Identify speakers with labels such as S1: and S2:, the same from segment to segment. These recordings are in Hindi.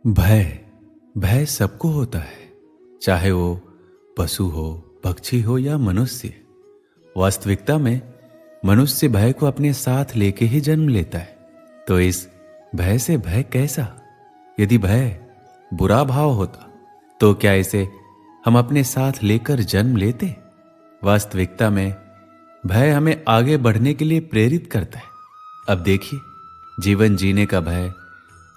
S1: भय भय सबको होता है, चाहे वो पशु हो, पक्षी हो या मनुष्य। वास्तविकता में मनुष्य भय को अपने साथ लेके ही जन्म लेता है। तो इस भय से भय कैसा? यदि भय बुरा भाव होता तो क्या इसे हम अपने साथ लेकर जन्म लेते? वास्तविकता में भय हमें आगे बढ़ने के लिए प्रेरित करता है। अब देखिए, जीवन जीने का भय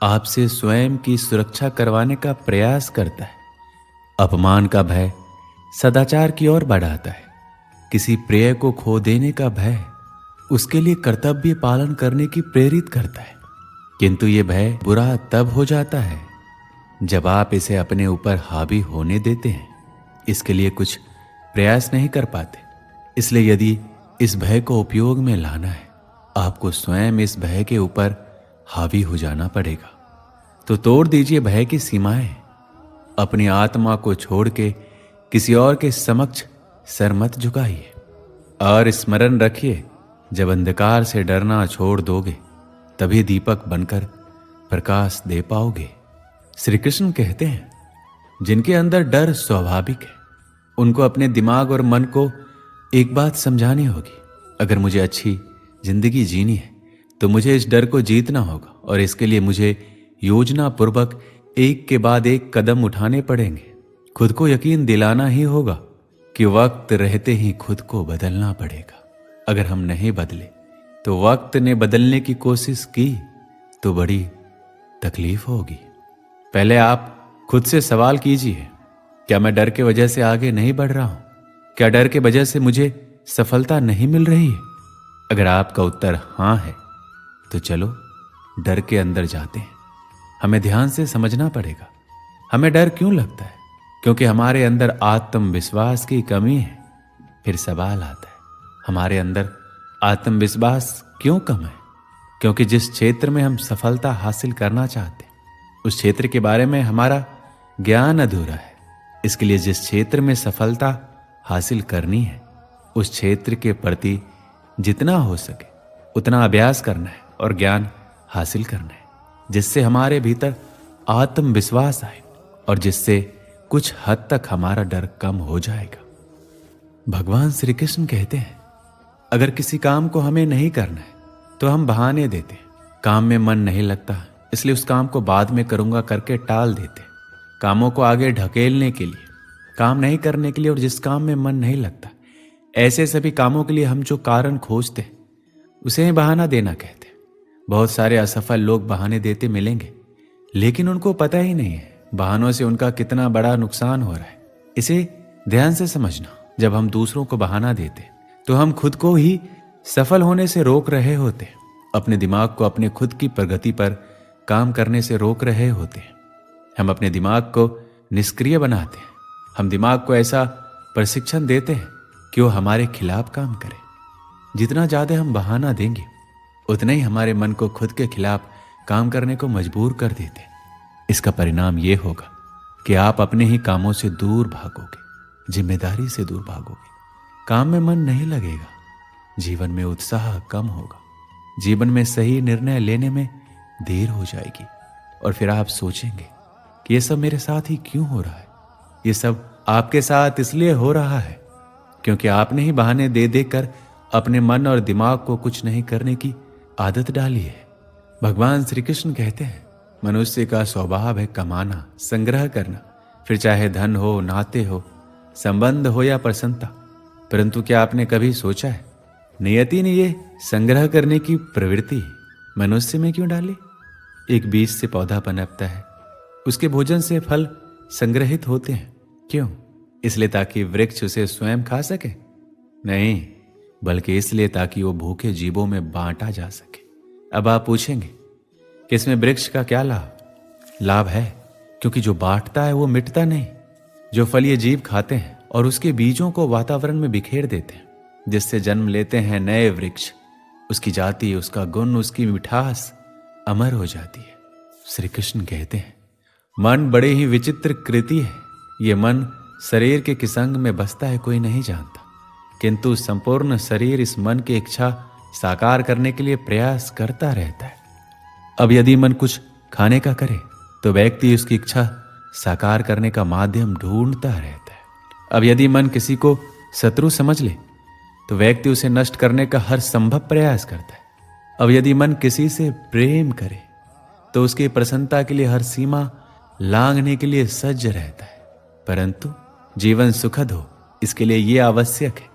S1: आपसे स्वयं की सुरक्षा करवाने का प्रयास करता है। अपमान का भय सदाचार की ओर बढ़ाता है। किसी प्रिय को खो देने का भय उसके लिए कर्तव्य पालन करने की प्रेरित करता है। किंतु ये भय बुरा तब हो जाता है जब आप इसे अपने ऊपर हावी होने देते हैं, इसके लिए कुछ प्रयास नहीं कर पाते। इसलिए यदि इस भय को उपयोग में लाना है, आपको स्वयं इस भय के ऊपर हावी हो जाना पड़ेगा। तो तोड़ दीजिए भय की सीमाएं। अपनी आत्मा को छोड़ के किसी और के समक्ष सर मत झुकाइए। और स्मरण रखिए, जब अंधकार से डरना छोड़ दोगे तभी दीपक बनकर प्रकाश दे पाओगे। श्री कृष्ण कहते हैं, जिनके अंदर डर स्वाभाविक है उनको अपने दिमाग और मन को एक बात समझानी होगी। अगर मुझे अच्छी जिंदगी जीनी है तो मुझे इस डर को जीतना होगा, और इसके लिए मुझे योजना पूर्वक एक के बाद एक कदम उठाने पड़ेंगे। खुद को यकीन दिलाना ही होगा कि वक्त रहते ही खुद को बदलना पड़ेगा। अगर हम नहीं बदले तो वक्त ने बदलने की कोशिश की तो बड़ी तकलीफ होगी। पहले आप खुद से सवाल कीजिए, क्या मैं डर की वजह से आगे नहीं बढ़ रहा हूं? क्या डर की वजह से मुझे सफलता नहीं मिल रही है? अगर आपका उत्तर हां है तो चलो डर के अंदर जाते हैं। हमें ध्यान से समझना पड़ेगा, हमें डर क्यों लगता है? क्योंकि हमारे अंदर आत्मविश्वास की कमी है। फिर सवाल आता है, हमारे अंदर आत्मविश्वास क्यों कम है? क्योंकि जिस क्षेत्र में हम सफलता हासिल करना चाहते हैं उस क्षेत्र के बारे में हमारा ज्ञान अधूरा है। इसके लिए जिस क्षेत्र में सफलता हासिल करनी है उस क्षेत्र के प्रति जितना हो सके उतना अभ्यास करना है और ज्ञान हासिल करना है, जिससे हमारे भीतर आत्मविश्वास आए और जिससे कुछ हद तक हमारा डर कम हो जाएगा। भगवान श्री कृष्ण कहते हैं, अगर किसी काम को हमें नहीं करना है तो हम बहाने देते हैं। काम में मन नहीं लगता इसलिए उस काम को बाद में करूंगा करके टाल देते हैं। कामों को आगे ढकेलने के लिए, काम नहीं करने के लिए, और जिस काम में मन नहीं लगता ऐसे सभी कामों के लिए हम जो कारण खोजते हैं उसे ही बहाना देना कहते हैं। बहुत सारे असफल लोग बहाने देते मिलेंगे, लेकिन उनको पता ही नहीं है बहानों से उनका कितना बड़ा नुकसान हो रहा है। इसे ध्यान से समझना, जब हम दूसरों को बहाना देते तो हम खुद को ही सफल होने से रोक रहे होते हैं। अपने दिमाग को अपने खुद की प्रगति पर काम करने से रोक रहे होते हैं। हम अपने दिमाग को निष्क्रिय बनाते हैं। हम दिमाग को ऐसा प्रशिक्षण देते हैं कि वो हमारे खिलाफ काम करे। जितना ज्यादा हम बहाना देंगे उतना ही हमारे मन को खुद के खिलाफ काम करने को मजबूर कर देते हैं। इसका परिणाम ये होगा कि आप अपने ही कामों से दूर भागोगे, जिम्मेदारी से दूर भागोगे। काम में मन नहीं लगेगा, जीवन में उत्साह कम होगा, जीवन में सही निर्णय लेने में देर हो जाएगी, और फिर आप सोचेंगे कि ये सब मेरे साथ ही क्यों हो रहा है। ये सब आपके साथ इसलिए हो रहा है क्योंकि आपने ही बहाने दे देकर अपने मन और दिमाग को कुछ नहीं करने की आदत डाली है। भगवान श्री कृष्ण कहते हैं, मनुष्य का स्वभाव है कमाना, संग्रह करना, फिर चाहे धन हो, नाते हो, संबंध हो या प्रसन्नता। परंतु क्या आपने कभी सोचा है, नियति ने ये संग्रह करने की प्रवृत्ति मनुष्य में क्यों डाली? एक बीज से पौधा पनपता है, उसके भोजन से फल संग्रहित होते हैं। क्यों? इसलिए ताकि वृक्ष उसे स्वयं खा सके? नहीं, बल्कि इसलिए ताकि वो भूखे जीवों में बांटा जा सके। अब आप पूछेंगे कि इसमें वृक्ष का क्या लाभ? लाभ है, क्योंकि जो बांटता है वो मिटता नहीं। जो फल ये जीव खाते हैं और उसके बीजों को वातावरण में बिखेर देते हैं, जिससे जन्म लेते हैं नए वृक्ष, उसकी जाति, उसका गुण, उसकी मिठास अमर हो जाती है। श्री कृष्ण कहते हैं, मन बड़े ही विचित्र कृति है। ये मन शरीर के किस अंग में बसता है कोई नहीं जानता, किंतु संपूर्ण शरीर इस मन की इच्छा साकार करने के लिए प्रयास करता रहता है। अब यदि मन कुछ खाने का करे तो व्यक्ति उसकी इच्छा साकार करने का माध्यम ढूंढता रहता है। अब यदि मन किसी को शत्रु समझ ले तो व्यक्ति उसे नष्ट करने का हर संभव प्रयास करता है। अब यदि मन किसी से प्रेम करे तो उसकी प्रसन्नता के लिए हर सीमा लांघने के लिए सज्ज रहता है। परंतु जीवन सुखद हो इसके लिए यह आवश्यक है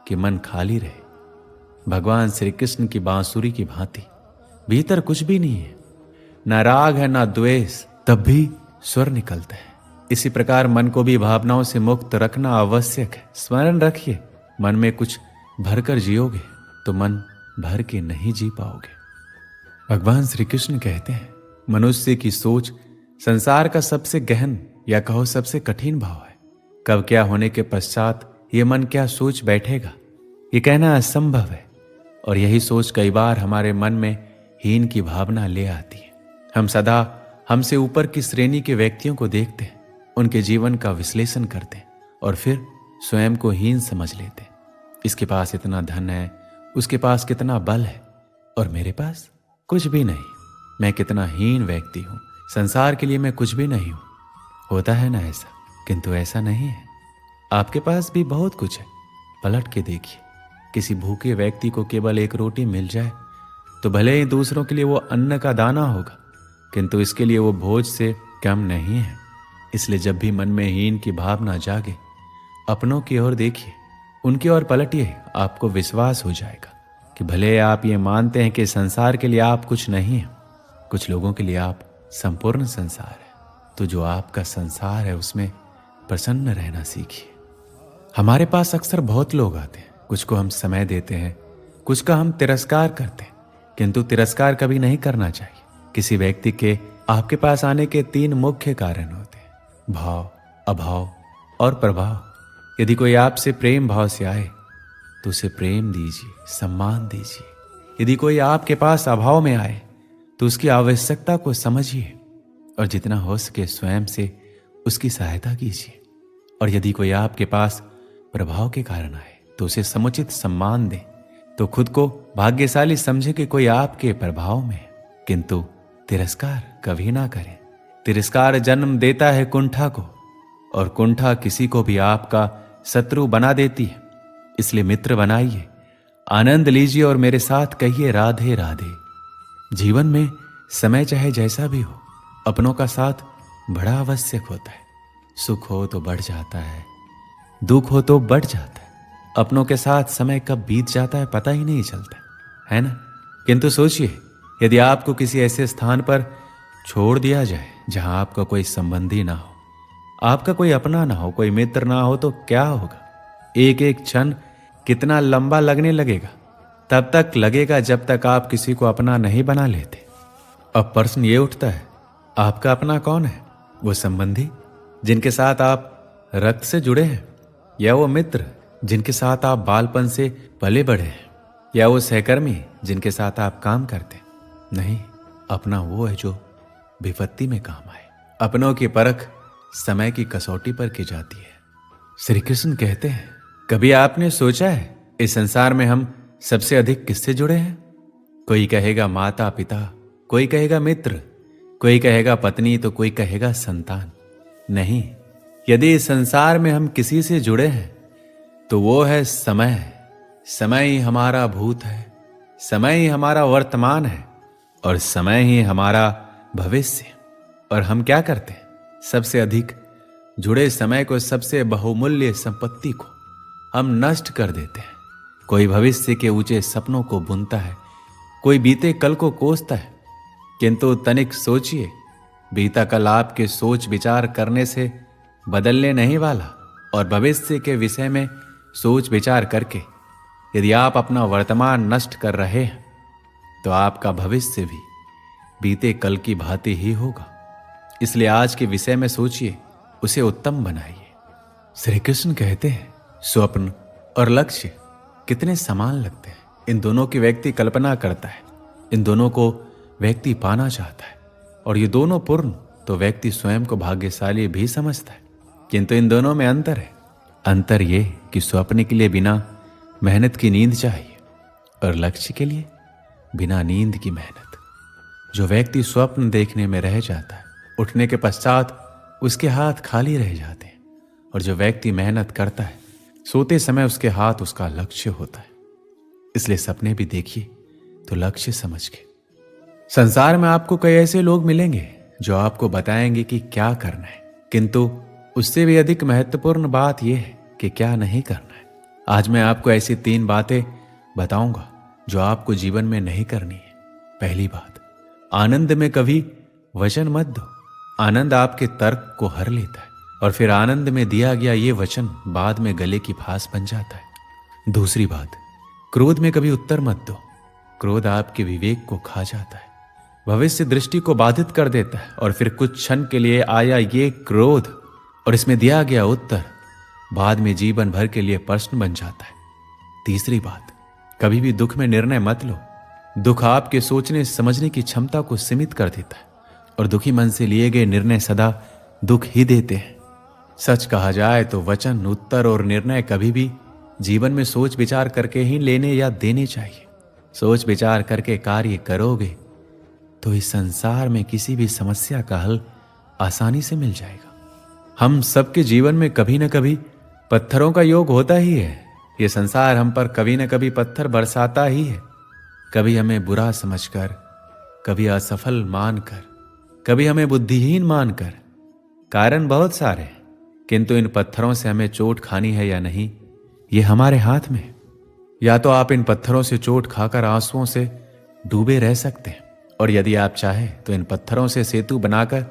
S1: कि मन खाली रहे। भगवान श्री कृष्ण की बांसुरी की भांति भीतर कुछ भी नहीं है, ना राग है ना द्वेष, तब भी स्वर निकलता है। इसी प्रकार मन को भी भावनाओं से मुक्त रखना आवश्यक है। स्मरण रखिए, मन में कुछ भरकर जियोगे तो मन भर के नहीं जी पाओगे। भगवान श्री कृष्ण कहते हैं, मनुष्य की सोच संसार का सबसे गहन या कहो सबसे कठिन भाव है। कब क्या होने के पश्चात ये मन क्या सोच बैठेगा ये कहना असंभव है। और यही सोच कई बार हमारे मन में हीन की भावना ले आती है। हम सदा हमसे ऊपर की श्रेणी के व्यक्तियों को देखते हैं, उनके जीवन का विश्लेषण करते हैं और फिर स्वयं को हीन समझ लेते हैं। इसके पास इतना धन है, उसके पास कितना बल है और मेरे पास कुछ भी नहीं। मैं कितना हीन व्यक्ति हूं, संसार के लिए मैं कुछ भी नहीं हूं। होता है ना ऐसा, किंतु ऐसा नहीं है। आपके पास भी बहुत कुछ है। पलट के देखिए, किसी भूखे व्यक्ति को केवल एक रोटी मिल जाए तो भले ही दूसरों के लिए वो अन्न का दाना होगा, किंतु इसके लिए वो भोज से कम नहीं है। इसलिए जब भी मन में हीन की भावना जागे, अपनों की ओर देखिए, उनकी ओर पलटिए। आपको विश्वास हो जाएगा कि भले आप ये मानते हैं कि संसार के लिए आप कुछ नहीं है, कुछ लोगों के लिए आप संपूर्ण संसार है, तो जो आपका संसार है उसमें प्रसन्न रहना सीखिए। हमारे पास अक्सर बहुत लोग आते हैं, कुछ को हम समय देते हैं, कुछ का हम तिरस्कार करते हैं, किंतु तिरस्कार कभी नहीं करना चाहिए। किसी व्यक्ति के आपके पास आने के 3 मुख्य कारण होते हैं, भाव, अभाव और प्रभाव। यदि कोई आपसे प्रेम भाव से आए तो उसे प्रेम दीजिए, सम्मान दीजिए। यदि कोई आपके पास अभाव में आए तो उसकी आवश्यकता को समझिए और जितना हो सके स्वयं से उसकी सहायता कीजिए। और यदि कोई आपके पास प्रभाव के कारण आए तो उसे समुचित सम्मान दें। तो खुद को भाग्यशाली समझे कि कोई आपके प्रभाव में है, किंतु तिरस्कार कभी ना करें। तिरस्कार जन्म देता है कुंठा को, और कुंठा किसी को भी आपका शत्रु बना देती है। इसलिए मित्र बनाइए, आनंद लीजिए और मेरे साथ कहिए राधे राधे। जीवन में समय चाहे जैसा भी हो, अपनों का साथ बड़ा आवश्यक होता है। सुख हो तो बढ़ जाता है, दुख हो तो बढ़ जाता है। अपनों के साथ समय कब बीत जाता है पता ही नहीं चलता, है ना। किंतु सोचिए, यदि आपको किसी ऐसे स्थान पर छोड़ दिया जाए जहां आपका कोई संबंधी ना हो, आपका कोई अपना ना हो, कोई मित्र ना हो, तो क्या होगा। एक एक क्षण कितना लंबा लगने लगेगा। तब तक लगेगा जब तक आप किसी को अपना नहीं बना लेते। अब प्रश्न ये उठता है, आपका अपना कौन है? वो संबंधी जिनके साथ आप रक्त से जुड़े हैं, या वो मित्र जिनके साथ आप बालपन से पले बढ़े हैं, या वो सहकर्मी जिनके साथ आप काम करते हैं? नहीं, अपना वो है जो विपत्ति में काम आए। अपनों की परख समय की कसौटी पर की जाती है। श्री कृष्ण कहते हैं, कभी आपने सोचा है इस संसार में हम सबसे अधिक किससे जुड़े हैं? कोई कहेगा माता पिता, कोई कहेगा मित्र, कोई कहेगा पत्नी, तो कोई कहेगा संतान। नहीं, यदि इस संसार में हम किसी से जुड़े हैं तो वो है समय। समय ही हमारा भूत है, समय ही हमारा वर्तमान है और समय ही हमारा भविष्य। और हम क्या करते हैं? सबसे अधिक जुड़े समय को, सबसे बहुमूल्य संपत्ति को हम नष्ट कर देते हैं। कोई भविष्य के ऊंचे सपनों को बुनता है, कोई बीते कल को कोसता है, किंतु तनिक सोचिए, बीता कल आपके सोच विचार करने से बदलने नहीं वाला। और भविष्य के विषय में सोच विचार करके यदि आप अपना वर्तमान नष्ट कर रहे हैं तो आपका भविष्य भी बीते कल की भांति ही होगा। इसलिए आज के विषय में सोचिए, उसे उत्तम बनाइए। श्री कृष्ण कहते हैं, स्वप्न और लक्ष्य कितने समान लगते हैं। इन दोनों की व्यक्ति कल्पना करता है, इन दोनों को व्यक्ति पाना चाहता है, और ये दोनों पूर्ण तो व्यक्ति स्वयं को भाग्यशाली भी समझता है। किंतु इन दोनों में अंतर है। अंतर ये कि स्वप्न के लिए बिना मेहनत की नींद चाहिए और लक्ष्य के लिए बिना नींद की मेहनत। जो व्यक्ति स्वप्न देखने में रह जाता है उठने के पश्चात उसके हाथ खाली रह जाते हैं। और जो व्यक्ति मेहनत करता है, सोते समय उसके हाथ उसका लक्ष्य होता है। इसलिए सपने भी देखिए तो लक्ष्य समझ के। संसार में आपको कई ऐसे लोग मिलेंगे जो आपको बताएंगे कि क्या करना है, किंतु उससे भी अधिक महत्वपूर्ण बात यह है कि क्या नहीं करना है। आज मैं आपको ऐसी 3 बातें बताऊंगा जो आपको जीवन में नहीं करनी है। पहली बात, आनंद में कभी वचन मत दो। आनंद आपके तर्क को हर लेता है और फिर आनंद में दिया गया ये वचन बाद में गले की फांस बन जाता है। दूसरी बात, क्रोध में कभी उत्तर मत दो। क्रोध आपके विवेक को खा जाता है, भविष्य दृष्टि को बाधित कर देता है और फिर कुछ क्षण के लिए आया ये क्रोध और इसमें दिया गया उत्तर बाद में जीवन भर के लिए प्रश्न बन जाता है। तीसरी बात, कभी भी दुख में निर्णय मत लो। दुख आपके सोचने समझने की क्षमता को सीमित कर देता है और दुखी मन से लिए गए निर्णय सदा दुख ही देते हैं। सच कहा जाए तो वचन, उत्तर और निर्णय कभी भी जीवन में सोच विचार करके ही लेने या देने चाहिए। सोच विचार करके कार्य करोगे तो इस संसार में किसी भी समस्या का हल आसानी से मिल जाएगा। हम सबके जीवन में कभी न कभी पत्थरों का योग होता ही है। ये संसार हम पर कभी न कभी पत्थर बरसाता ही है, कभी हमें बुरा समझकर, कभी असफल मानकर, कभी हमें बुद्धिहीन मानकर। कारण बहुत सारे हैं, किंतु इन पत्थरों से हमें चोट खानी है या नहीं, ये हमारे हाथ में है। या तो आप इन पत्थरों से चोट खाकर आंसुओं से डूबे रह सकते हैं, और यदि आप चाहें तो इन पत्थरों से सेतु बनाकर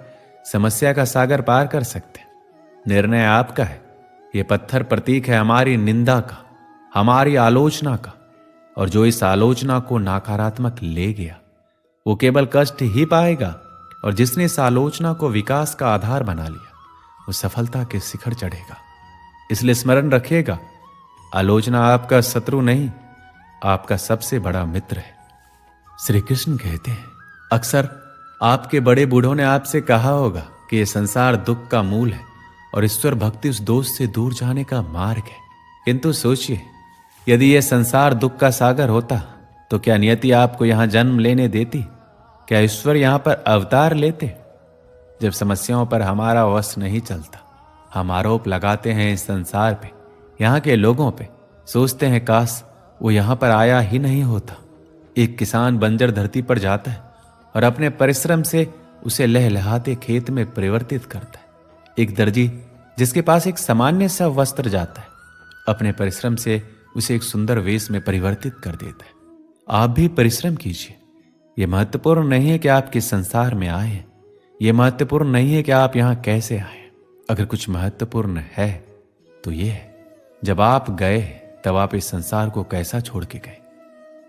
S1: समस्या का सागर पार कर सकते हैं। निर्णय आपका है। ये पत्थर प्रतीक है हमारी निंदा का, हमारी आलोचना का, और जो इस आलोचना को नकारात्मक ले गया वो केवल कष्ट ही पाएगा, और जिसने इस आलोचना को विकास का आधार बना लिया वो सफलता के शिखर चढ़ेगा। इसलिए स्मरण रखिएगा, आलोचना आपका शत्रु नहीं, आपका सबसे बड़ा मित्र है। श्री कृष्ण कहते हैं, अक्सर आपके बड़े बूढ़ों ने आपसे कहा होगा कि यह संसार दुख का मूल है और ईश्वर भक्ति उस दोष से दूर जाने का मार्ग है। किंतु सोचिए, यदि यह संसार दुख का सागर होता तो क्या नियति आपको यहां जन्म लेने देती? क्या ईश्वर यहां पर अवतार लेते? जब समस्याओं पर हमारा वश नहीं चलता, हम आरोप लगाते हैं इस संसार पे, यहाँ के लोगों पे, सोचते हैं काश वो यहाँ पर आया ही नहीं होता। एक किसान बंजर धरती पर जाता है और अपने परिश्रम से उसे लहलहाते खेत में परिवर्तित करता है। एक दर्जी जिसके पास एक सामान्य सा वस्त्र जाता है, अपने परिश्रम से उसे एक सुंदर वेश में परिवर्तित कर देता है। आप भी परिश्रम कीजिए। यह महत्वपूर्ण नहीं है कि आप किस संसार में आए हैं, यह महत्वपूर्ण नहीं है कि आप यहाँ कैसे आए। अगर कुछ महत्वपूर्ण है तो यह है, जब आप गए तब आप इस संसार को कैसा छोड़ के गए,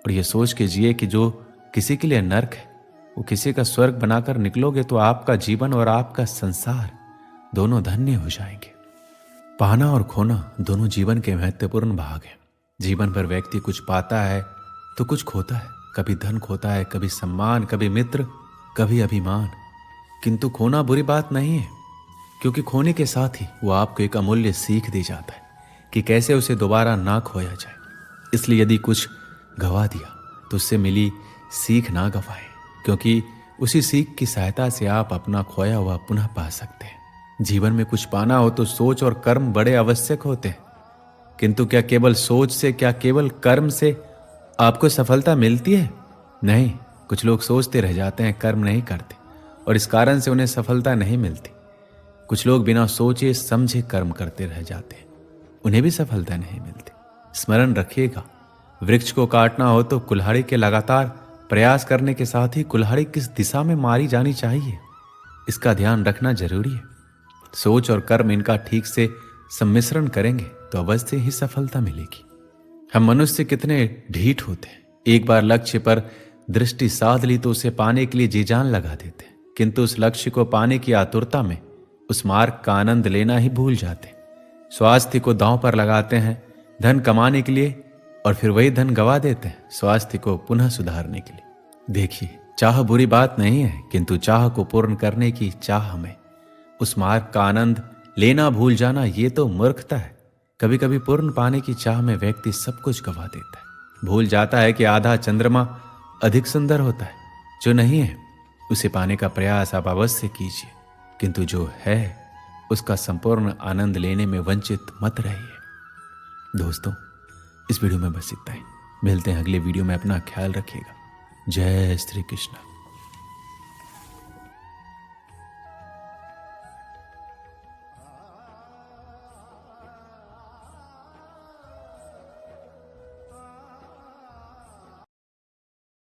S1: और यह सोच के जिए कि जो किसी के लिए नर्क है वो किसी का स्वर्ग बनाकर निकलोगे तो आपका जीवन और आपका संसार दोनों धन्य हो जाएंगे। पाना और खोना दोनों जीवन के महत्वपूर्ण भाग हैं। जीवन भर व्यक्ति कुछ पाता है तो कुछ खोता है। कभी धन खोता है, कभी सम्मान, कभी मित्र, कभी अभिमान। किंतु खोना बुरी बात नहीं है, क्योंकि खोने के साथ ही वो आपको एक अमूल्य सीख दे जाता है कि कैसे उसे दोबारा ना खोया जाए। इसलिए यदि कुछ गवा दिया तो उससे मिली सीख ना गवाए, क्योंकि उसी सीख की सहायता से आप अपना खोया हुआ पुनः पा सकते हैं। जीवन में कुछ पाना हो तो सोच और कर्म बड़े आवश्यक होते हैं, किंतु क्या केवल सोच से, क्या केवल कर्म से आपको सफलता मिलती है? नहीं। कुछ लोग सोचते रह जाते हैं, कर्म नहीं करते, और इस कारण से उन्हें सफलता नहीं मिलती। कुछ लोग बिना सोचे समझे कर्म करते रह जाते हैं, उन्हें भी सफलता नहीं मिलती। स्मरण रखिएगा, वृक्ष को काटना हो तो कुल्हाड़ी के लगातार प्रयास करने के साथ ही कुल्हाड़ी किस दिशा में मारी जानी चाहिए, इसका ध्यान रखना जरूरी है। सोच और कर्म इनका ठीक से सम्मिश्रण करेंगे तो अवश्य ही सफलता मिलेगी। हम मनुष्य कितने ढीठ होते हैं। एक बार लक्ष्य पर दृष्टि साध ली तो उसे पाने के लिए जी जान लगा देते हैं, किंतु उस लक्ष्य को पाने की आतुरता में उस मार्ग का आनंद लेना ही भूल जाते हैं। स्वास्थ्य को दांव पर लगाते हैं धन कमाने के लिए, और फिर वही धन गवा देते हैं स्वास्थ्य को पुनः सुधारने के लिए। देखिए, चाह बुरी बात नहीं है, किंतु चाह को पूर्ण करने की चाह में उस मार्ग का आनंद लेना भूल जाना, ये तो मूर्खता है। कभी कभी पूर्ण पाने की चाह में व्यक्ति सब कुछ गवा देता है। भूल जाता है कि आधा चंद्रमा अधिक सुंदर होता है। जो नहीं है उसे पाने का प्रयास आप अवश्य कीजिए। किंतु जो है उसका संपूर्ण आनंद लेने में वंचित मत रहिए। दोस्तों, इस वीडियो में बस इतना ही। मिलते हैं अगले वीडियो में। अपना ख्याल रखिएगा। जय श्री कृष्ण।